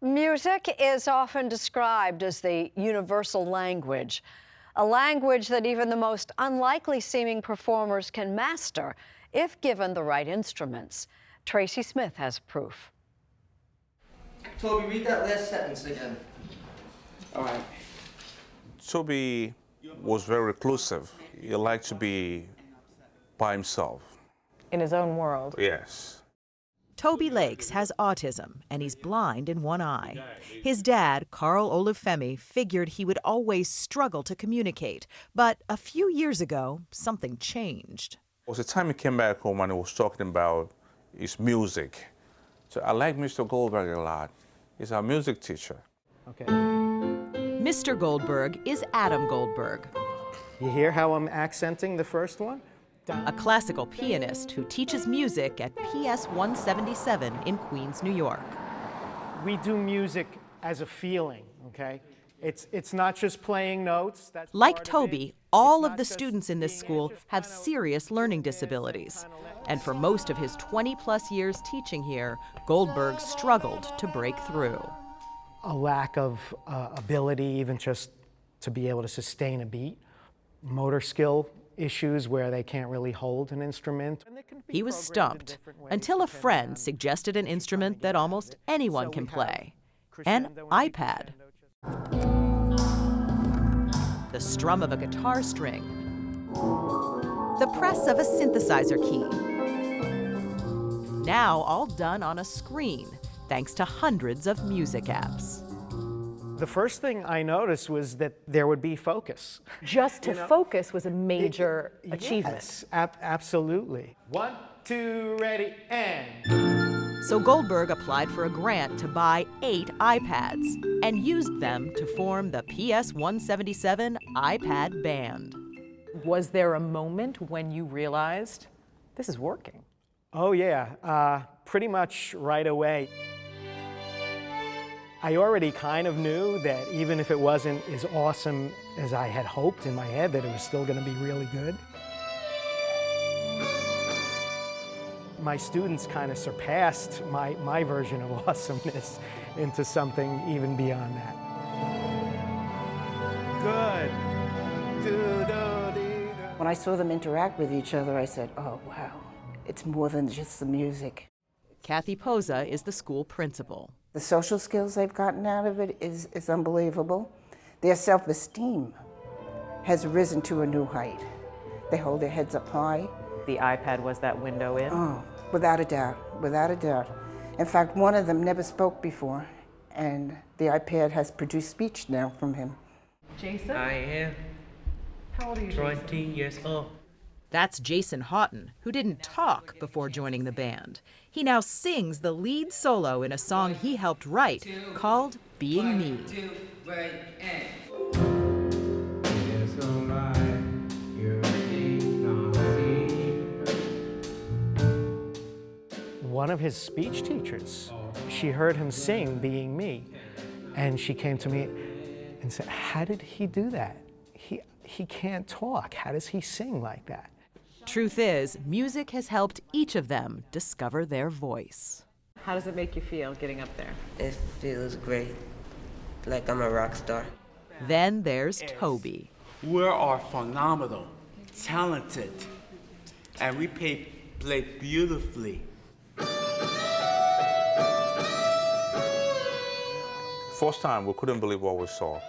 Music is often described as the universal language, a language that even the most unlikely seeming performers can master if given the right instruments. Tracy Smith has proof. Toby, read that last sentence again. All right. Toby was very reclusive. He liked to be by himself. In his own world. Yes. Toby Lakes has autism, and he's blind in one eye. His dad, Carl Olufemi, figured he would always struggle to communicate. But a few years ago, something changed. It was the time he came back home and he was talking about his music. So I like Mr. Goldberg a lot. He's our music teacher. Okay. Mr. Goldberg is Adam Goldberg, You hear how I'm accenting the first one? a classical pianist who teaches music at PS 177 in Queens, New York. We do music as a feeling, okay? It's not just playing notes. That's Like part of Toby, it. all It's of not the just students in this being school able to have kind of serious learning disabilities. And for most of his 20-plus years teaching here, Goldberg struggled to break through. A lack of ability even just to be able to sustain a beat, motor skill issues where they can't really hold an instrument. He was stumped until a friend suggested an instrument that almost anyone can play, an iPad. The strum of a guitar string, the press of a synthesizer key. Now all done on a screen, thanks to hundreds of music apps. The first thing I noticed was that there would be focus. Just to focus was a major achievement. Yes, absolutely. 1, 2, ready, and. So Goldberg applied for a grant to buy 8 iPads and used them to form the PS 177 iPad Band. Was there a moment when you realized this is working? Oh yeah, pretty much right away. I already kind of knew that even if it wasn't as awesome as I had hoped in my head, that it was still going to be really good. My students kind of surpassed my version of awesomeness into something even beyond that. Good. When I saw them interact with each other, I said, oh, wow, it's more than just the music. Kathy Poza is the school principal. The social skills they've gotten out of it is unbelievable. Their self-esteem has risen to a new height. They hold their heads up high. The iPad was that window in? Oh, without a doubt, without a doubt. In fact, one of them never spoke before, and the iPad has produced speech now from him. Jason? I am How old are you, 20 years old. That's Jason Houghton, who didn't talk before joining the band. He now sings the lead solo in a song he helped write called Being Me. One of his speech teachers, she heard him sing Being Me, and she came to me and said, how did he do that? He can't talk. How does he sing like that? Truth is, music has helped each of them discover their voice. How does it make you feel getting up there? It feels great, like I'm a rock star. Then there's Toby. We are phenomenal, talented, and we play beautifully. First time, we couldn't believe what we saw.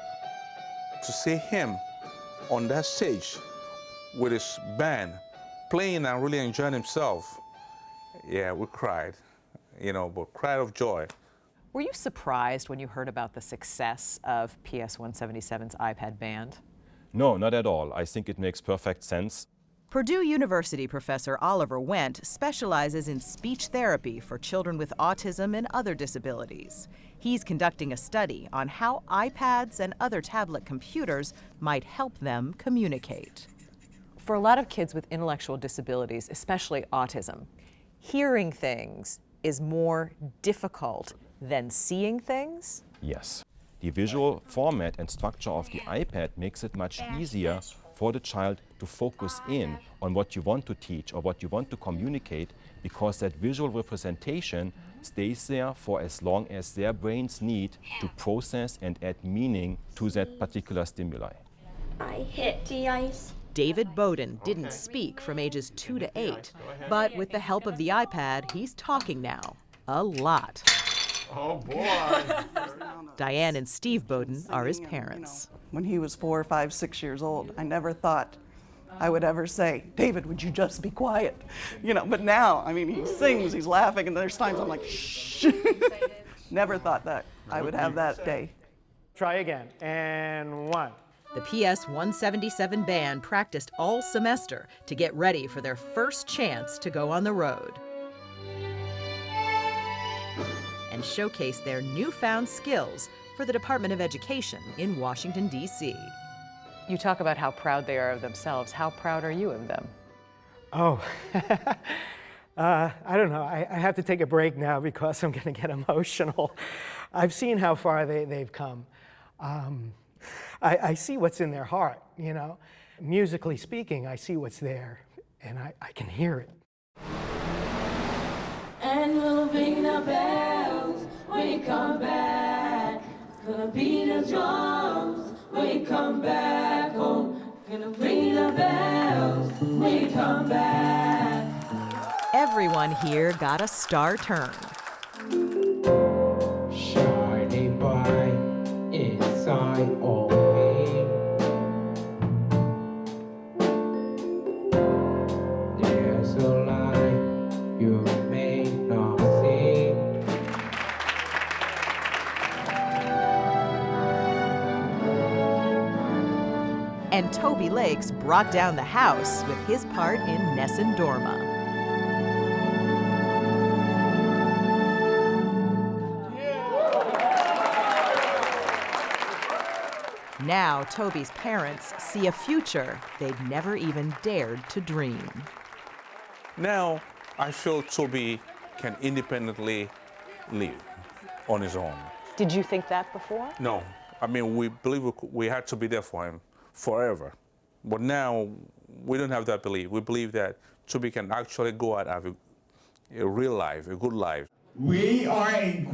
To see him on that stage with his band, playing and really enjoying himself, yeah, we cried, but cried of joy. Were you surprised when you heard about the success of PS 177's iPad Band? No, not at all. I think it makes perfect sense. Purdue University professor Oliver Wendt specializes in speech therapy for children with autism and other disabilities. He's conducting a study on how iPads and other tablet computers might help them communicate. For a lot of kids with intellectual disabilities, especially autism, hearing things is more difficult than seeing things? Yes. The visual format and structure of the iPad makes it much easier for the child to focus in on what you want to teach or what you want to communicate, because that visual representation stays there for as long as their brains need to process and add meaning to that particular stimuli. I hit the ice. David Bowden didn't speak from ages 2 to 8, but with the help of the iPad, he's talking now. A lot. Oh, boy. Diane and Steve Bowden are his parents. When he was 4, 5, 6 years old, I never thought I would ever say, David, would you just be quiet? You know, but now, I mean, he sings, he's laughing, and there's times I'm like, shh. Never thought that I would have that day. Try again, and 1. The PS 177 band practiced all semester to get ready for their first chance to go on the road and showcase their newfound skills for the Department of Education in Washington, D.C. You talk about how proud they are of themselves. How proud are you of them? Oh, I don't know. I have to take a break now because I'm going to get emotional. I've seen how far they've come. I see what's in their heart, you know. Musically speaking, I see what's there, and I can hear it. And we'll ring the bells when we come back. Gonna beat the drums when we come back home. Gonna ring the bells when we come back. Everyone here got a star turn. Shining bright inside of me. There's a light you may not see. And Toby Lakes brought down the house with his part in Nessun Dorma. Now, Toby's parents see a future they'd never even dared to dream. Now, I feel Toby can independently live on his own. Did you think that before? No, I mean, we believe we had to be there for him forever. But now, we don't have that belief. We believe that Toby can actually go out and have a real life, a good life. We are a